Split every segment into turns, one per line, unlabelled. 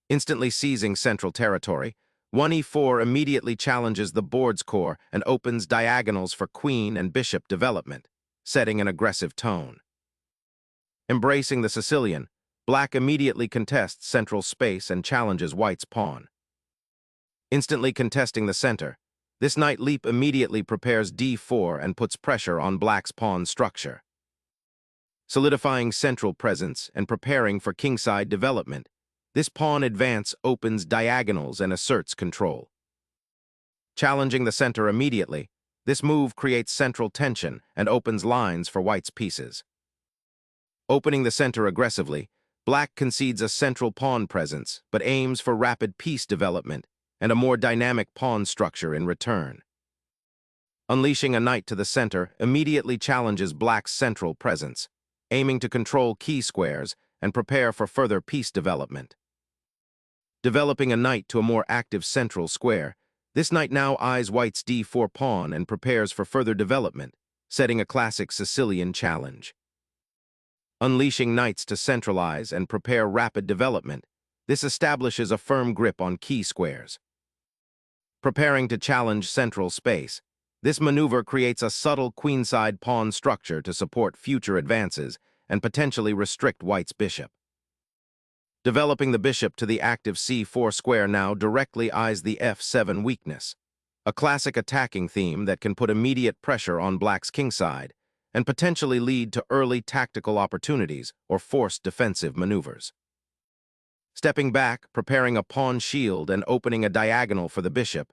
Instantly seizing central territory, 1e4 immediately challenges the board's core and opens diagonals for queen and bishop development, setting an aggressive tone. Embracing the Sicilian, black immediately contests central space and challenges white's pawn. Instantly contesting the center, this knight leap immediately prepares d4 and puts pressure on black's pawn structure. Solidifying central presence and preparing for kingside development, this pawn advance opens diagonals and asserts control. Challenging the center immediately, this move creates central tension and opens lines for white's pieces. Opening the center aggressively, black concedes a central pawn presence but aims for rapid piece development and a more dynamic pawn structure in return. Unleashing a knight to the center immediately challenges black's central presence, aiming to control key squares and prepare for further piece development. Developing a knight to a more active central square, this knight now eyes white's d4 pawn and prepares for further development, setting a classic Sicilian challenge. Unleashing knights to centralize and prepare rapid development, this establishes a firm grip on key squares. Preparing to challenge central space, this maneuver creates a subtle queenside pawn structure to support future advances and potentially restrict white's bishop. Developing the bishop to the active c4 square now directly eyes the f7 weakness, a classic attacking theme that can put immediate pressure on black's kingside and potentially lead to early tactical opportunities or forced defensive maneuvers. Stepping back, preparing a pawn shield and opening a diagonal for the bishop,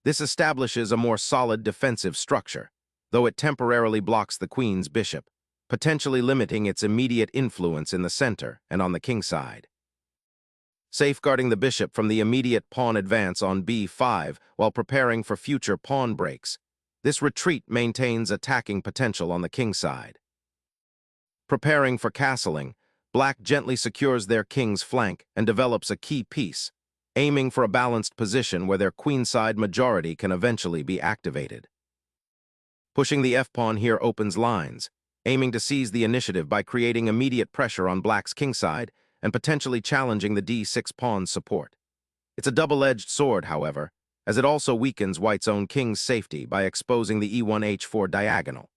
this establishes a more solid defensive structure, though it temporarily blocks the queen's bishop, potentially limiting its immediate influence in the center and on the kingside. Safeguarding the bishop from the immediate pawn advance on b5 while preparing for future pawn breaks, this retreat maintains attacking potential on the kingside. Preparing for castling, black gently secures their king's flank and develops a key piece, aiming for a balanced position where their queenside majority can eventually be activated. Pushing the f-pawn here opens lines, aiming to seize the initiative by creating immediate pressure on black's kingside and potentially challenging the d6 pawn's support. It's a double-edged sword, however, as it also weakens white's own king's safety by exposing the e1h4 diagonal.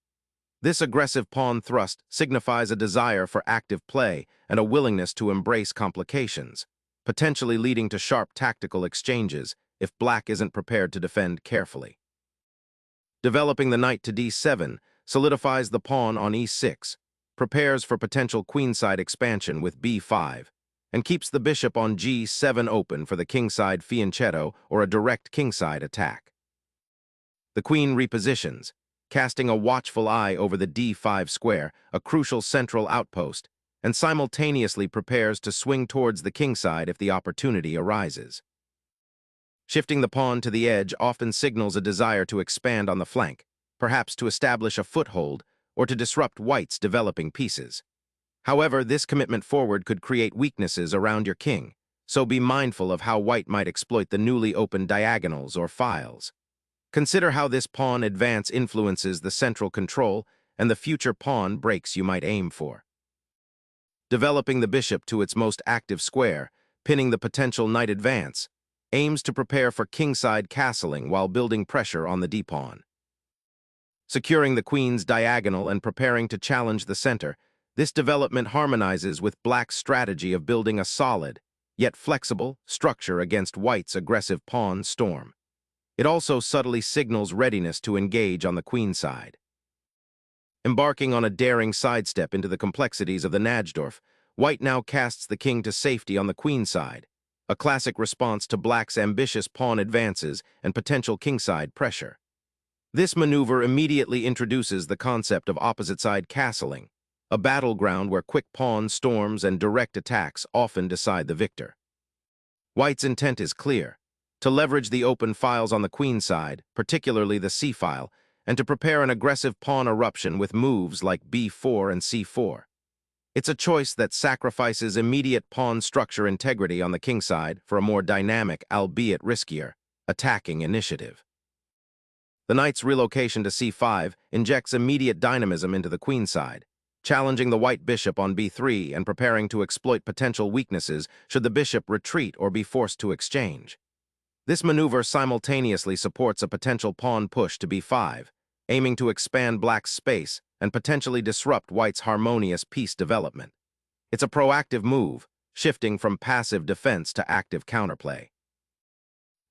This aggressive pawn thrust signifies a desire for active play and a willingness to embrace complications, potentially leading to sharp tactical exchanges if black isn't prepared to defend carefully. Developing the knight to d7 solidifies the pawn on e6, prepares for potential queenside expansion with b5, and keeps the bishop on g7 open for the kingside fianchetto or a direct kingside attack. The queen repositions, casting a watchful eye over the d5 square, a crucial central outpost, and simultaneously prepares to swing towards the kingside if the opportunity arises. Shifting the pawn to the edge often signals a desire to expand on the flank, perhaps to establish a foothold or to disrupt white's developing pieces. However, this commitment forward could create weaknesses around your king, so be mindful of how white might exploit the newly opened diagonals or files. Consider how this pawn advance influences the central control and the future pawn breaks you might aim for. Developing the bishop to its most active square, pinning the potential knight advance, aims to prepare for kingside castling while building pressure on the d-pawn. Securing the queen's diagonal and preparing to challenge the center, this development harmonizes with black's strategy of building a solid, yet flexible, structure against white's aggressive pawn storm. It also subtly signals readiness to engage on the queen's side. Embarking on a daring sidestep into the complexities of the Najdorf, white now casts the king to safety on the queen's side, a classic response to black's ambitious pawn advances and potential kingside pressure. This maneuver immediately introduces the concept of opposite-side castling, a battleground where quick pawn storms and direct attacks often decide the victor. White's intent is clear: to leverage the open files on the queen's side, particularly the c-file, and to prepare an aggressive pawn eruption with moves like b4 and c4. It's a choice that sacrifices immediate pawn structure integrity on the king side for a more dynamic, albeit riskier, attacking initiative. The knight's relocation to c5 injects immediate dynamism into the queen side, challenging the white bishop on b3 and preparing to exploit potential weaknesses should the bishop retreat or be forced to exchange. This maneuver simultaneously supports a potential pawn push to b5, aiming to expand black's space and potentially disrupt white's harmonious piece development. It's a proactive move, shifting from passive defense to active counterplay.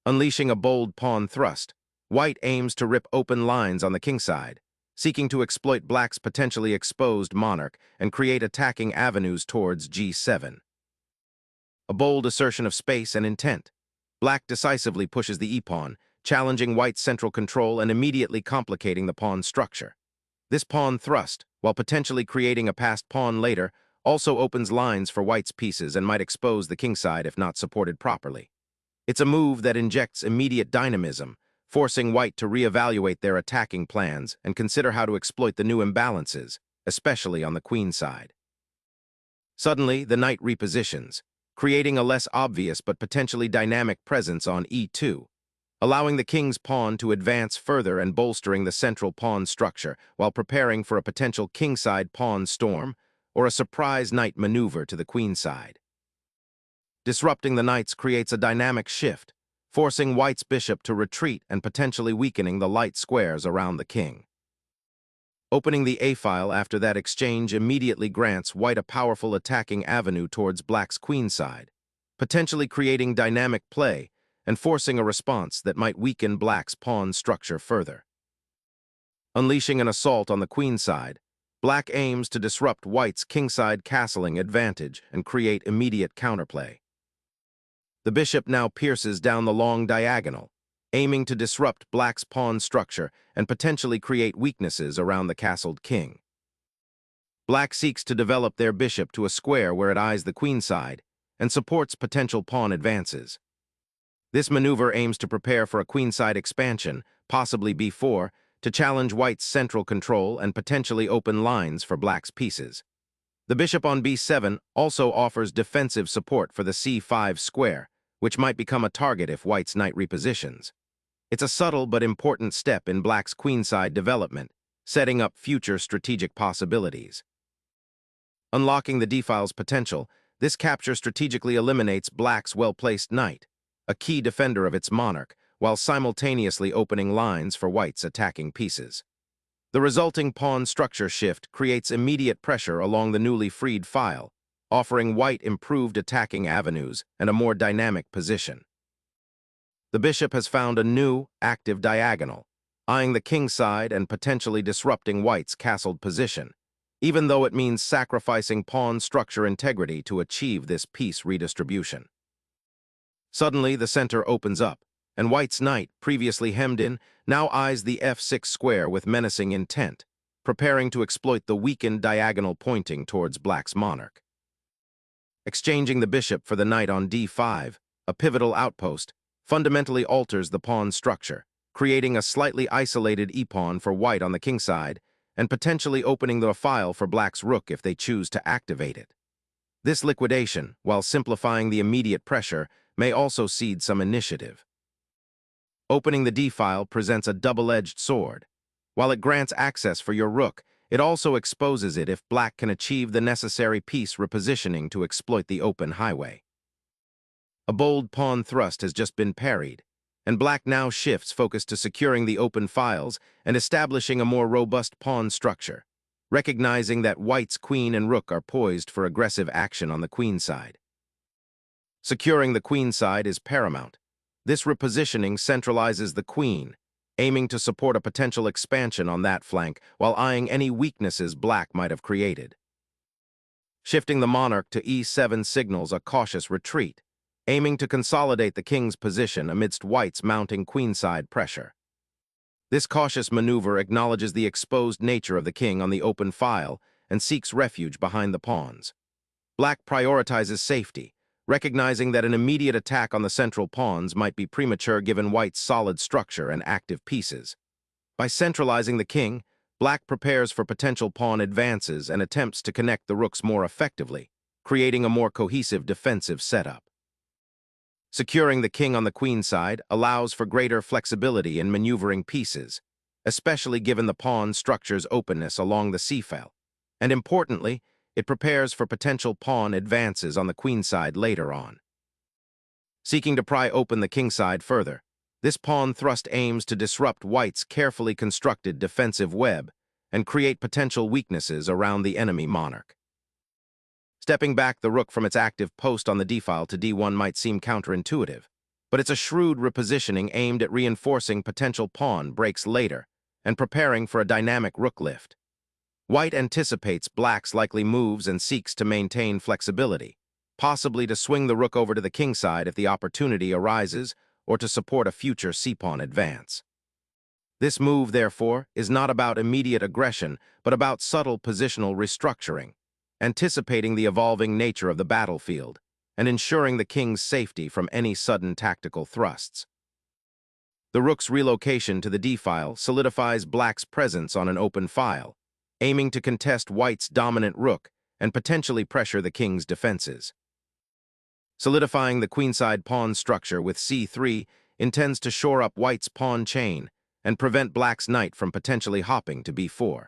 Unleashing a bold pawn thrust, white aims to rip open lines on the kingside, seeking to exploit black's potentially exposed monarch and create attacking avenues towards g7. A bold assertion of space and intent. Black decisively pushes the e-pawn, challenging white's central control and immediately complicating the pawn structure. This pawn thrust, while potentially creating a passed pawn later, also opens lines for white's pieces and might expose the kingside if not supported properly. It's a move that injects immediate dynamism, forcing white to reevaluate their attacking plans and consider how to exploit the new imbalances, especially on the queen side. Suddenly, the knight repositions, creating a less obvious but potentially dynamic presence on e2, allowing the king's pawn to advance further and bolstering the central pawn structure while preparing for a potential kingside pawn storm or a surprise knight maneuver to the queenside. Disrupting the knights creates a dynamic shift, forcing white's bishop to retreat and potentially weakening the light squares around the king. Opening the a-file after that exchange immediately grants white a powerful attacking avenue towards black's queenside, potentially creating dynamic play and forcing a response that might weaken black's pawn structure further. Unleashing an assault on the queenside, black aims to disrupt white's kingside castling advantage and create immediate counterplay. The bishop now pierces down the long diagonal, aiming to disrupt black's pawn structure and potentially create weaknesses around the castled king. Black seeks to develop their bishop to a square where it eyes the queenside and supports potential pawn advances. This maneuver aims to prepare for a queenside expansion, possibly b4, to challenge white's central control and potentially open lines for black's pieces. The bishop on b7 also offers defensive support for the c5 square, which might become a target if white's knight repositions. It's a subtle but important step in black's queenside development, setting up future strategic possibilities. Unlocking the d-file's potential, this capture strategically eliminates black's well-placed knight, a key defender of its monarch, while simultaneously opening lines for white's attacking pieces. The resulting pawn structure shift creates immediate pressure along the newly freed file, offering white improved attacking avenues and a more dynamic position. The bishop has found a new, active diagonal, eyeing the kingside and potentially disrupting white's castled position, even though it means sacrificing pawn structure integrity to achieve this piece redistribution. Suddenly, the center opens up, and white's knight, previously hemmed in, now eyes the f6 square with menacing intent, preparing to exploit the weakened diagonal pointing towards black's monarch. Exchanging the bishop for the knight on d5, a pivotal outpost, fundamentally alters the pawn structure, creating a slightly isolated e-pawn for white on the kingside and potentially opening the file for black's rook if they choose to activate it. This liquidation, while simplifying the immediate pressure, may also cede some initiative. Opening the d-file presents a double-edged sword. While it grants access for your rook, it also exposes it if black can achieve the necessary piece repositioning to exploit the open highway. A bold pawn thrust has just been parried, and black now shifts focus to securing the open files and establishing a more robust pawn structure, recognizing that white's queen and rook are poised for aggressive action on the queen side. Securing the queen side is paramount. This repositioning centralizes the queen, aiming to support a potential expansion on that flank while eyeing any weaknesses black might have created. Shifting the monarch to e7 signals a cautious retreat, aiming to consolidate the king's position amidst white's mounting queenside pressure. This cautious maneuver acknowledges the exposed nature of the king on the open file and seeks refuge behind the pawns. Black prioritizes safety, recognizing that an immediate attack on the central pawns might be premature given white's solid structure and active pieces. By centralizing the king, black prepares for potential pawn advances and attempts to connect the rooks more effectively, creating a more cohesive defensive setup. Securing the king on the queen side allows for greater flexibility in maneuvering pieces, especially given the pawn structure's openness along the c-file. And importantly, it prepares for potential pawn advances on the queenside later on. Seeking to pry open the kingside further, this pawn thrust aims to disrupt white's carefully constructed defensive web and create potential weaknesses around the enemy monarch. Stepping back the rook from its active post on the d-file to d1 might seem counterintuitive, but it's a shrewd repositioning aimed at reinforcing potential pawn breaks later and preparing for a dynamic rook lift. White anticipates black's likely moves and seeks to maintain flexibility, possibly to swing the rook over to the kingside if the opportunity arises or to support a future c-pawn advance. This move, therefore, is not about immediate aggression, but about subtle positional restructuring, anticipating the evolving nature of the battlefield and ensuring the king's safety from any sudden tactical thrusts. The rook's relocation to the d-file solidifies black's presence on an open file, aiming to contest white's dominant rook and potentially pressure the king's defenses. Solidifying the queenside pawn structure with c3 intends to shore up white's pawn chain and prevent black's knight from potentially hopping to b4.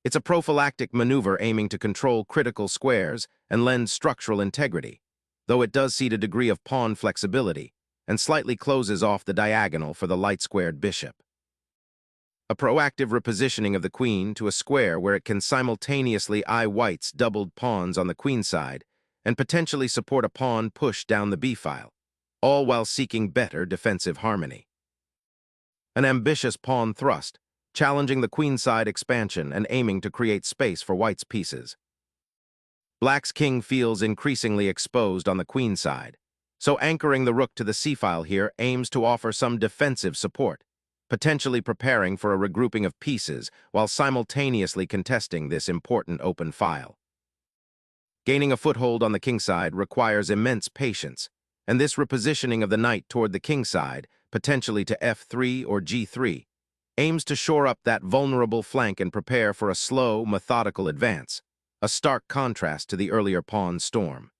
It's a prophylactic maneuver aiming to control critical squares and lend structural integrity, though it does cede a degree of pawn flexibility and slightly closes off the diagonal for the light-squared bishop. A proactive repositioning of the queen to a square where it can simultaneously eye white's doubled pawns on the queenside and potentially support a pawn push down the b-file, all while seeking better defensive harmony. An ambitious pawn thrust, challenging the queenside expansion and aiming to create space for white's pieces. Black's king feels increasingly exposed on the queenside, so anchoring the rook to the c-file here aims to offer some defensive support, potentially preparing for a regrouping of pieces while simultaneously contesting this important open file. Gaining a foothold on the kingside requires immense patience, and this repositioning of the knight toward the kingside, potentially to f3 or g3, aims to shore up that vulnerable flank and prepare for a slow, methodical advance, a stark contrast to the earlier pawn storm.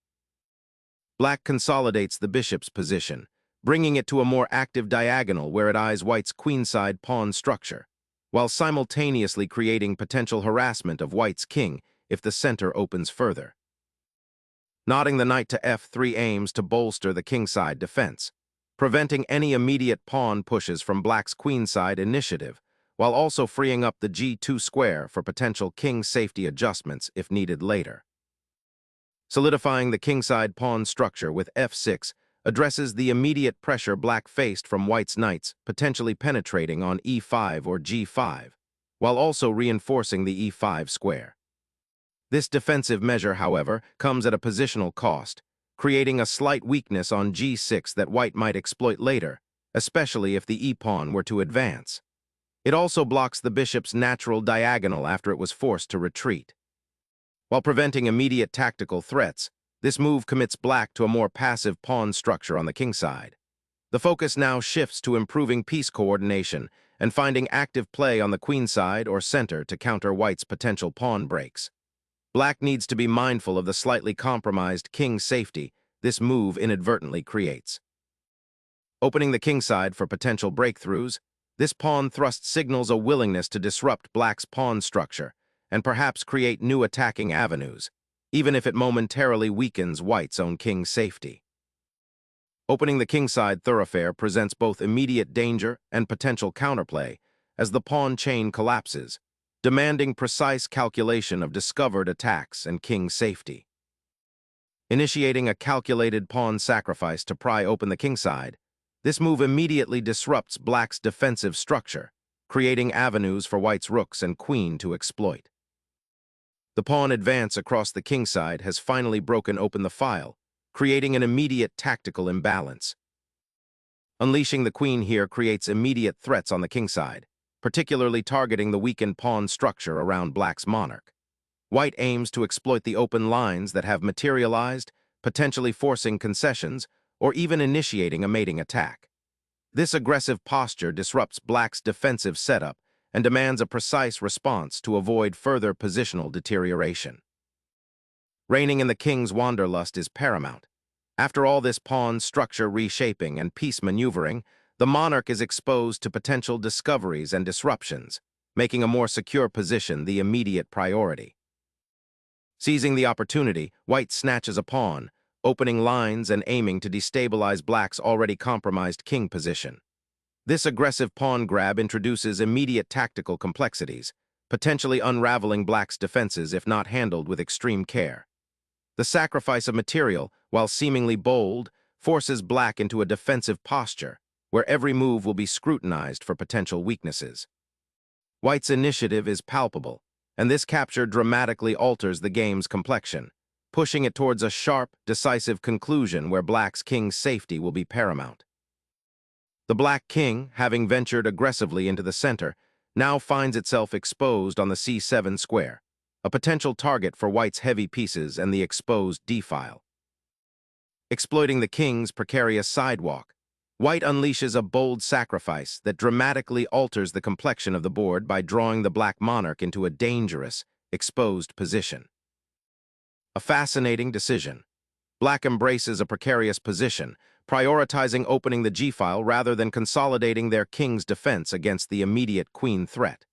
Black consolidates the bishop's position, bringing it to a more active diagonal where it eyes white's queenside pawn structure, while simultaneously creating potential harassment of white's king if the center opens further. Nodding the knight to f3 aims to bolster the kingside defense, preventing any immediate pawn pushes from black's queenside initiative, while also freeing up the g2 square for potential king safety adjustments if needed later. Solidifying the kingside pawn structure with f6 addresses the immediate pressure black faced from white's knights potentially penetrating on e5 or g5, while also reinforcing the e5 square. This defensive measure, however, comes at a positional cost, creating a slight weakness on g6 that white might exploit later, especially if the e-pawn were to advance. It also blocks the bishop's natural diagonal after it was forced to retreat. While preventing immediate tactical threats, this move commits black to a more passive pawn structure on the kingside. The focus now shifts to improving piece coordination and finding active play on the queenside or center to counter white's potential pawn breaks. Black needs to be mindful of the slightly compromised king's safety this move inadvertently creates. Opening the kingside for potential breakthroughs, this pawn thrust signals a willingness to disrupt black's pawn structure and perhaps create new attacking avenues, even if it momentarily weakens white's own king's safety. Opening the kingside thoroughfare presents both immediate danger and potential counterplay as the pawn chain collapses, demanding precise calculation of discovered attacks and king safety. Initiating a calculated pawn sacrifice to pry open the kingside, this move immediately disrupts black's defensive structure, creating avenues for white's rooks and queen to exploit. The pawn advance across the kingside has finally broken open the file, creating an immediate tactical imbalance. Unleashing the queen here creates immediate threats on the kingside, particularly targeting the weakened pawn structure around black's monarch. White aims to exploit the open lines that have materialized, potentially forcing concessions or even initiating a mating attack. This aggressive posture disrupts black's defensive setup and demands a precise response to avoid further positional deterioration. Reigning in the king's wanderlust is paramount. After all this pawn structure reshaping and piece maneuvering, the monarch is exposed to potential discoveries and disruptions, making a more secure position the immediate priority. Seizing the opportunity, white snatches a pawn, opening lines and aiming to destabilize black's already compromised king position. This aggressive pawn grab introduces immediate tactical complexities, potentially unraveling black's defenses if not handled with extreme care. The sacrifice of material, while seemingly bold, forces black into a defensive posture, where every move will be scrutinized for potential weaknesses. White's initiative is palpable, and this capture dramatically alters the game's complexion, pushing it towards a sharp, decisive conclusion where black's king's safety will be paramount. The black king, having ventured aggressively into the center, now finds itself exposed on the c7 square, a potential target for white's heavy pieces and the exposed d-file. Exploiting the king's precarious sidewalk, white unleashes a bold sacrifice that dramatically alters the complexion of the board by drawing the black monarch into a dangerous, exposed position. A fascinating decision. Black embraces a precarious position, prioritizing opening the g-file rather than consolidating their king's defense against the immediate queen threat.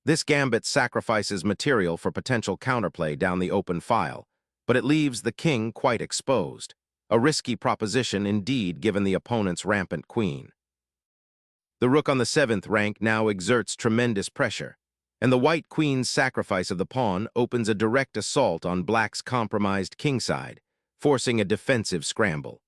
This gambit sacrifices material for potential counterplay down the open file, but it leaves the king quite exposed, a risky proposition indeed given the opponent's rampant queen. The rook on the 7th rank now exerts tremendous pressure, and the white queen's sacrifice of the pawn opens a direct assault on black's compromised kingside, forcing a defensive scramble.